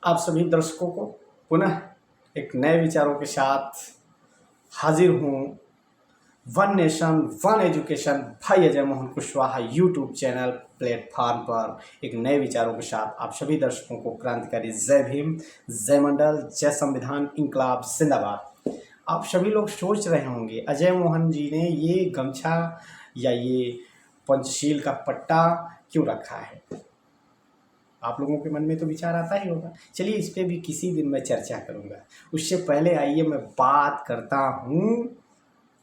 आप सभी दर्शकों को पुनः एक नए विचारों के साथ हाजिर हूँ। वन नेशन वन एजुकेशन भाई Ajay Mohan Kushwaha YouTube channel platform पर एक नए विचारों के साथ आप सभी दर्शकों को क्रांतिकारी जय भीम, जय मंडल, जय संविधान, इंकलाब जिंदाबाद। आप सभी लोग सोच रहे होंगे अजय मोहन जी ने ये गमछा या ये पंचशील का पट्टा क्यों रखा है। आप लोगों के मन में तो विचार आता ही होगा। चलिए इस पे भी किसी दिन मैं चर्चा करूंगा। उससे पहले आइए मैं बात करता हूँ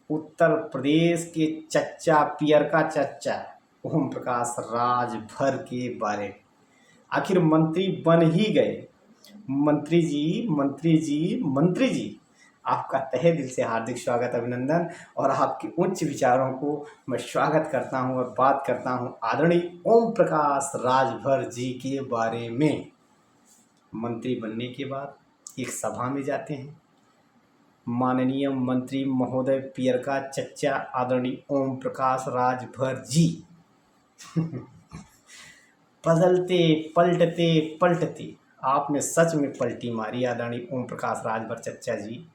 उत्तर प्रदेश के चच्चा, पियर का चच्चा ओम प्रकाश राजभर के बारे में। आखिर मंत्री बन ही गए। मंत्री जी आपका तहे दिल से हार्दिक स्वागत, अभिनंदन और आपके उच्च विचारों को मैं स्वागत करता हूं और बात करता हूं आदरणीय ओम प्रकाश राजभर जी के बारे में। मंत्री बनने के बाद एक सभा में जाते हैं। माननीय मंत्री महोदय पियर का चच्चा आदरणीय ओम प्रकाश राजभर जी बदलते पलटते आपने सच में पलटी मारी आदरणीय ओम प्रकाश राजभर चच्चा जी।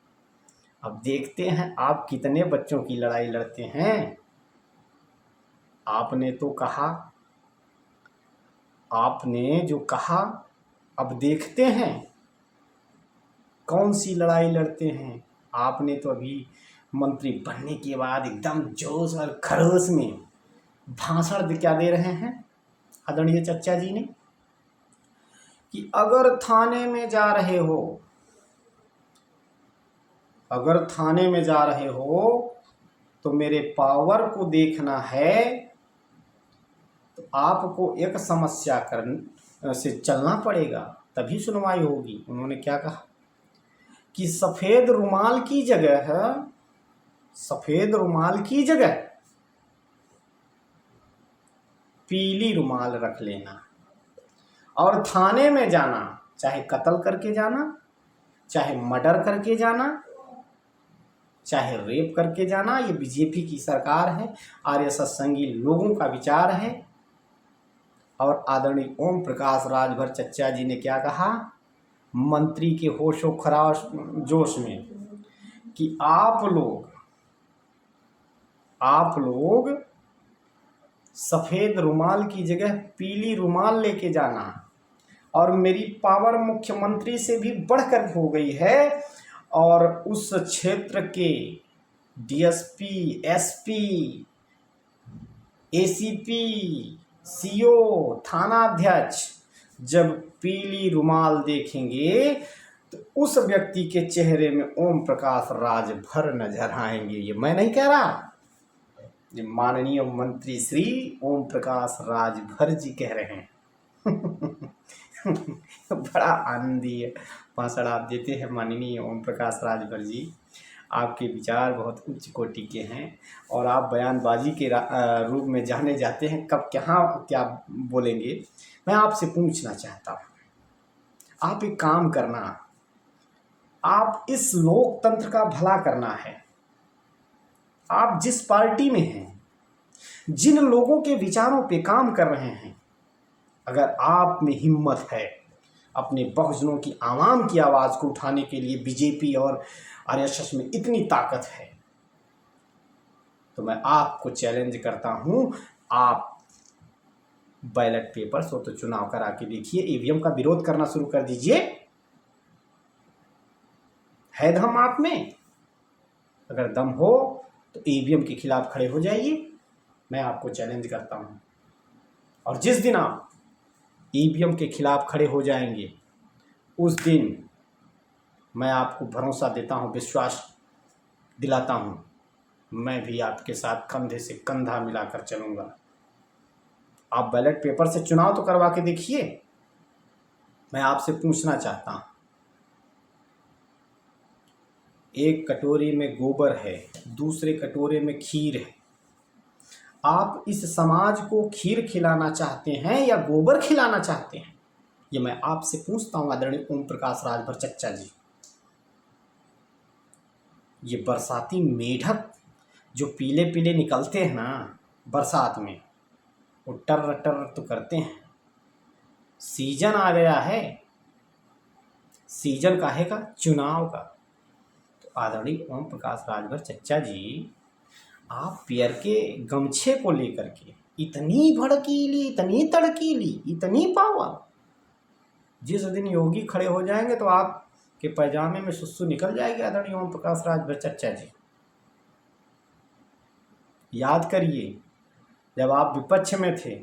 अब देखते हैं आप कितने बच्चों की लड़ाई लड़ते हैं। आपने जो कहा अब देखते हैं कौन सी लड़ाई लड़ते हैं। आपने तो अभी मंत्री बनने के बाद एकदम जोश और खरोश में भाषण क्या दे रहे हैं आदरणीय चच्चा जी ने कि अगर थाने में जा रहे हो तो मेरे पावर को देखना है तो आपको एक समस्या से चलना पड़ेगा, तभी सुनवाई होगी। उन्होंने क्या कहा कि सफ़ेद रुमाल की जगह पीली रुमाल रख लेना और थाने में जाना, चाहे कत्ल करके जाना, चाहे मर्डर करके जाना, चाहे रेप करके जाना। ये बीजेपी की सरकार है, आरएसएस संघी लोगों का विचार है। और आदरणीय ओम प्रकाश राजभर चच्चा जी ने क्या कहा मंत्री के होशो खराश जोश में कि आप लोग सफ़ेद रुमाल की जगह पीली रुमाल लेके जाना और मेरी पावर मुख्यमंत्री से भी बढ़कर हो गई है और उस क्षेत्र के डीएसपी, एसपी, एसीपी, सीओ, थानाध्यक्ष जब पीली रुमाल देखेंगे तो उस व्यक्ति के चेहरे में ओम प्रकाश राजभर नजर आएंगे। ये मैं नहीं कह रहा, ये माननीय मंत्री श्री ओम प्रकाश राजभर जी कह रहे हैं। बड़ा आनंदी भाषण आप देते हैं माननीय ओम प्रकाश राजभर जी। आपके विचार बहुत उच्च कोटि के हैं और आप बयानबाजी के रूप में जाने जाते हैं। कब क्या बोलेंगे मैं आपसे पूछना चाहता हूँ। आप एक काम करना, आप इस लोकतंत्र का भला करना है। आप जिस पार्टी में हैं, जिन लोगों के विचारों पे काम कर रहे हैं, अगर आप में हिम्मत है अपने बहुजनों की आवाम की आवाज़ को उठाने के लिए, बीजेपी और आरएसएस में इतनी ताकत है, तो मैं आपको चैलेंज करता हूं, आप बैलेट पेपर से तो चुनाव करा के देखिए, ईवीएम का विरोध करना शुरू कर दीजिए। है दम आप में? अगर दम हो तो ईवीएम के खिलाफ खड़े हो जाइए। मैं आपको चैलेंज करता हूं। और जिस दिन आप ईवीएम के खिलाफ खड़े हो जाएंगे उस दिन मैं आपको भरोसा देता हूं, विश्वास दिलाता हूं, मैं भी आपके साथ कंधे से कंधा मिलाकर चलूंगा। आप बैलेट पेपर से चुनाव तो करवा के देखिए। मैं आपसे पूछना चाहता हूं, एक कटोरी में गोबर है, दूसरे कटोरे में खीर है। आप इस समाज को खीर खिलाना चाहते हैं या गोबर खिलाना चाहते हैं? ये मैं आपसे पूछता हूं आदरणीय ओम प्रकाश राजभर चच्चा जी। ये बरसाती मेढक जो पीले पीले निकलते हैं ना बरसात में, वो टर टर तो करते हैं। सीजन आ गया है, सीजन काहे का? चुनाव का। तो आदरणीय ओम प्रकाश राजभर चच्चा जी, आप पियर के गमछे को लेकर के इतनी भड़कीली, इतनी तड़कीली, इतनी पावर, जिस दिन योगी खड़े हो जाएंगे तो आपके पैजामे में सुसु निकल जाएगी आदरणीय ओम प्रकाश राजभर चच्चा जी। याद करिए, जब आप विपक्ष में थे,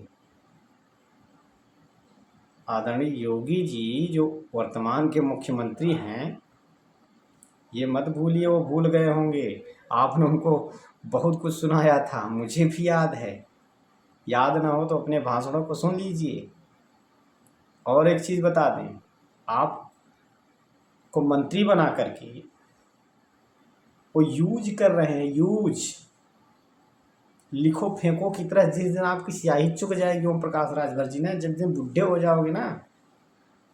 आदरणीय योगी जी जो वर्तमान के मुख्यमंत्री हैं, ये मत भूलिए, वो भूल गए होंगे, आपने उनको बहुत कुछ सुनाया था, मुझे भी याद है। याद ना हो तो अपने भाषणों को सुन लीजिए। और एक चीज़ बता दें, आपको मंत्री बना करके वो यूज कर रहे हैं, यूज, लिखो फेंको की तरह। जिस दिन आपकी स्याही चुक जाएगी ओम प्रकाश राजभर जी ने, जब दिन बुढ़े हो जाओगे ना,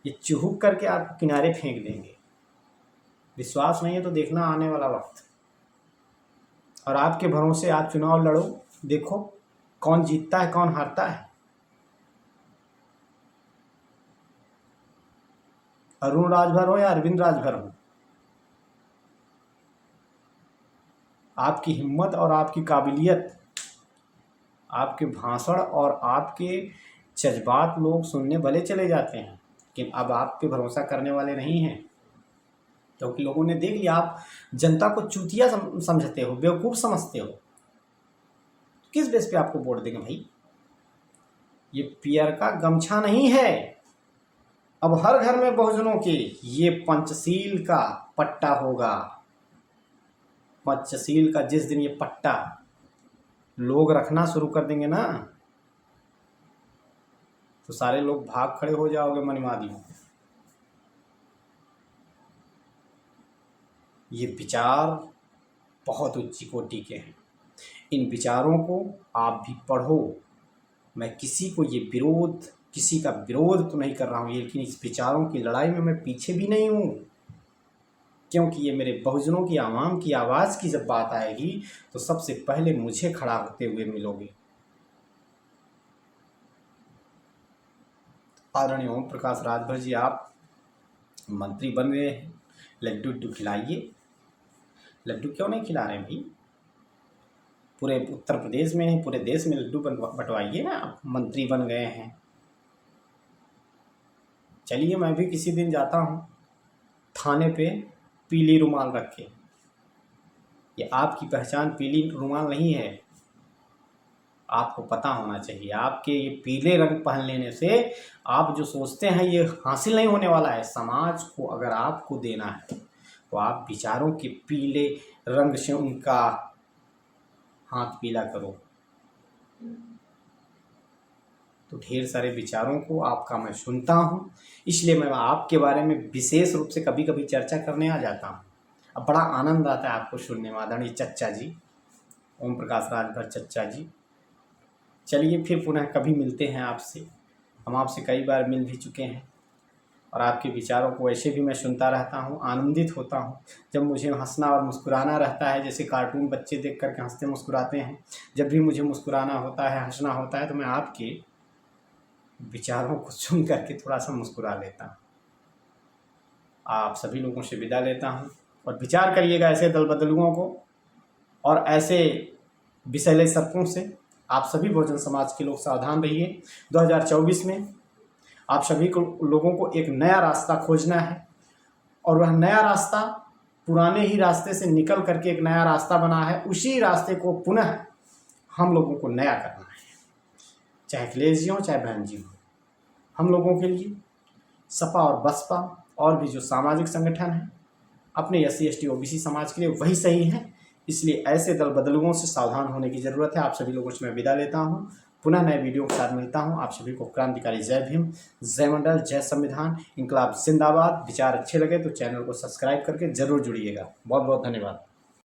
ये चुहक करके आपको किनारे फेंक देंगे। विश्वास नहीं है तो देखना आने वाला वक्त। और आपके भरोसे आप चुनाव लड़ो, देखो कौन जीतता है कौन हारता है। अरुण राजभर हो या अरविंद राजभर हो, आपकी हिम्मत और आपकी काबिलियत, आपके भाषण और आपके जज्बात लोग सुनने भले चले जाते हैं, लेकिन अब आप पे भरोसा करने वाले नहीं हैं, क्योंकि लोगों ने देख लिया आप जनता को चूतिया समझते हो, बेवकूफ़ समझते हो। किस बेस पे आपको वोट देंगे भाई? ये पियर का गमछा नहीं है, अब हर घर में बहुजनों के ये पंचशील का पट्टा होगा। पंचशील का जिस दिन ये पट्टा लोग रखना शुरू कर देंगे ना, तो सारे लोग भाग खड़े हो जाओगे मनीवादियों। ये विचार बहुत उच्च कोटि के हैं, इन विचारों को आप भी पढ़ो। मैं किसी का विरोध तो नहीं कर रहा हूँ, लेकिन इस विचारों की लड़ाई में मैं पीछे भी नहीं हूँ, क्योंकि ये मेरे बहुजनों की, आवाम की आवाज़ की जब बात आएगी तो सबसे पहले मुझे खड़ा होते हुए मिलोगे। आदरणीय ओम प्रकाश राजभर जी, आप मंत्री बन गए हैं, लड्डू खिलाइए। लड्डू क्यों नहीं खिला रहे हैं भाई? पूरे उत्तर प्रदेश में नहीं, पूरे देश में लड्डू बंटवाइए ना। आप मंत्री बन गए हैं, चलिए मैं भी किसी दिन जाता हूँ थाने पे पीली रुमाल रख के। ये आपकी पहचान पीली रुमाल नहीं है, आपको पता होना चाहिए। आपके ये पीले रंग पहन लेने से आप जो सोचते हैं ये हासिल नहीं होने वाला है। समाज को अगर आपको देना है तो आप विचारों के पीले रंग से उनका हाथ पीला करो। तो ढेर सारे विचारों को आपका मैं सुनता हूँ, इसलिए मैं आपके बारे में विशेष रूप से कभी कभी चर्चा करने आ जाता हूँ। अब बड़ा आनंद आता है आपको सुनने में, आदरणीय चच्चा जी, ओम प्रकाश राजभर चच्चा जी। चलिए फिर पुनः कभी मिलते हैं आपसे। हम आपसे कई बार मिल भी चुके हैं और आपके विचारों को ऐसे भी मैं सुनता रहता हूँ, आनंदित होता हूँ। जब मुझे हंसना और मुस्कुराना रहता है, जैसे कार्टून बच्चे देख करके हंसते मुस्कुराते हैं, जब भी मुझे मुस्कुराना होता है, हंसना होता है, तो मैं आपके विचारों को सुन करके थोड़ा सा मुस्कुरा लेता हूँ। आप सभी लोगों से विदा लेता हूँ और विचार करिएगा ऐसे दल बदलुओं को और ऐसे विषैले सर्पों से। आप सभी बहुजन समाज के लोग सावधान रहिए। 2024 में आप सभी को लोगों को एक नया रास्ता खोजना है और वह नया रास्ता पुराने ही रास्ते से निकल करके एक नया रास्ता बना है, उसी रास्ते को पुनः हम लोगों को नया करना है। चाहे अखिलेश जी हो चाहे बहन जी हो, हम लोगों के लिए सपा और बसपा और भी जो सामाजिक संगठन हैं अपने SC ST OBC समाज के लिए वही सही है। इसलिए ऐसे दल बदलुओं से सावधान होने की ज़रूरत है। आप सभी लोगों से मैं विदा लेता हूं, पुनः नए वीडियो के साथ मिलता हूं। आप सभी को क्रांतिकारी जय भीम, जय मंडल, जय संविधान, इंकलाब जिंदाबाद। विचार अच्छे लगे तो चैनल को सब्सक्राइब करके ज़रूर जुड़िएगा। बहुत बहुत धन्यवाद।